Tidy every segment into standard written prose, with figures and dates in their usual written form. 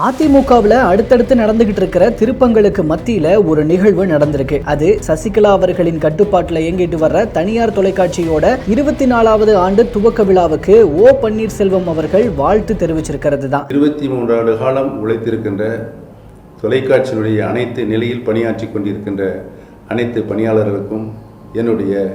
அதிமுகவில் அடுத்தடுத்து நடந்துகிட்டு இருக்கிற திருப்பங்களுக்கு மத்தியில ஒரு நிகழ்வு நடந்திருக்கு. அது சசிகலா அவர்களின் கட்டுப்பாட்டில் இயங்கிட்டு வர்ற தனியார் தொலைக்காட்சியோட 24வது ஆண்டு துவக்க விழாவுக்கு ஓ பன்னீர்செல்வம் அவர்கள் வாழ்த்து தெரிவிச்சிருக்கிறது தான். 23 ஆண்டு காலம் உழைத்திருக்கின்ற தொலைக்காட்சியினுடைய அனைத்து நிலையில் பணியாற்றி கொண்டிருக்கின்ற அனைத்து பணியாளர்களுக்கும் என்னுடைய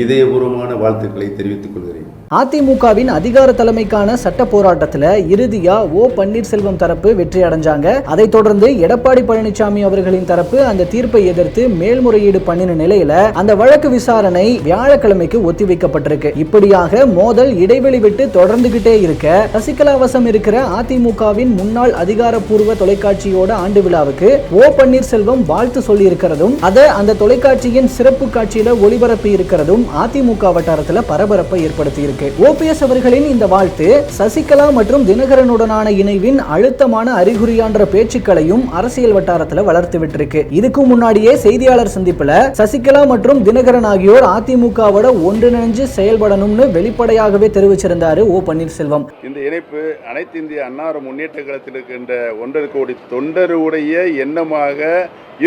இதயபூர்வமான வாழ்த்துக்களை தெரிவித்துக் கொள்கிறேன். அதிமுகவின் அதிகார தலைமைக்கான சட்ட போராட்டத்தில் இறுதியா ஓ பன்னீர்செல்வம் தரப்பு வெற்றி அடைஞ்சாங்க. அதைத் தொடர்ந்து எடப்பாடி பழனிசாமி அவர்களின் தரப்பு அந்த தீர்ப்பை எதிர்த்து மேல்முறையீடு பண்ணின நிலையில அந்த வழக்கு விசாரணை வியாழக்கிழமைக்கு ஒத்திவைக்கப்பட்டிருக்கு. இப்படியாக மோதல் இடைவெளி விட்டு தொடர்ந்துகிட்டே இருக்க சசிகலா வசம் இருக்கிற அதிமுகவின் முன்னாள் அதிகாரப்பூர்வ தொலைக்காட்சியோட ஆண்டு விழாவுக்கு ஓ பன்னீர்செல்வம் வாழ்த்து சொல்லி இருக்கிறதும் அதை அந்த தொலைக்காட்சியின் சிறப்பு காட்சியில ஒளிபரப்பி இருக்கிறதும் அதிமுக வட்டாரத்தில் பரபரப்பை ஏற்படுத்தி இருக்கு. ஓபிஎஸ் அவர்களின் இந்த வாழ்த்து சசிகலா மற்றும் தினகரனுடனான இணைவின் அழுத்தமான அறிகுறியான்ற பேச்சுக்களையும் அரசியல் வட்டாரத்தில் வளர்த்து விட்டிருக்கு. இதுக்கு முன்னாடியே செய்தியாளர் சந்திப்புல சசிகலா மற்றும் தினகரன் ஆகியோர் அதிமுகவோட ஒன்றிணைஞ்சு செயல்படணும்னு வெளிப்படையாகவே தெரிவிச்சிருந்தாரு ஓ பன்னீர்செல்வம். இந்த இணைப்பு அனைத்து இந்திய அன்னார முன்னேற்ற கழகத்தில் இருக்கின்ற 1.5 கோடி தொண்டருடைய எண்ணமாக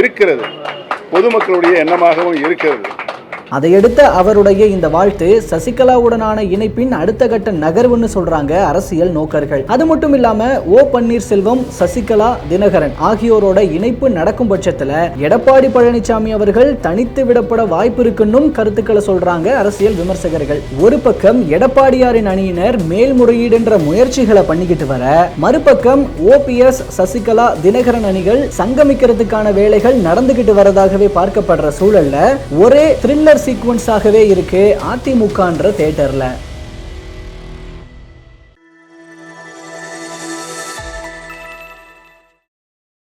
இருக்கிறது, பொதுமக்களுடைய எண்ணமாகவும் இருக்கிறது. அதையடுத்த அவருடைய இந்த வாழ்த்து சசிகலாவுடனான இணைப்பின் அடுத்த கட்ட நகர்வுன்னு சொல்றாங்க அரசியல் நோக்கர்கள். அது மட்டும் இல்லாம ஓ பன்னீர்செல்வம், சசிகலா, தினகரன் ஆகியோரோட இணைப்பு நடக்கும் பட்சத்துல எடப்பாடி பழனிசாமி அவர்கள் தனித்து விடப்பட வாய்ப்பு இருக்குன்னு கருத்துக்களை சொல்றாங்க அரசியல் விமர்சகர்கள். ஒரு பக்கம் எடப்பாடியாரின் அணியினர் மேல்முறையீடு என்ற முயற்சிகளை பண்ணிக்கிட்டு வர, மறுபக்கம் ஓபிஎஸ், சசிகலா, தினகரன் அணிகள் சங்கமிக்கிறதுக்கான வேலைகள் நடந்துகிட்டு வரதாகவே பார்க்கப்படுற சூழல்ல ஒரே த்ரில்லர் சீக்வன்ஸாகவே இருக்கு அதிமுகன்ற தியேட்டர்ல.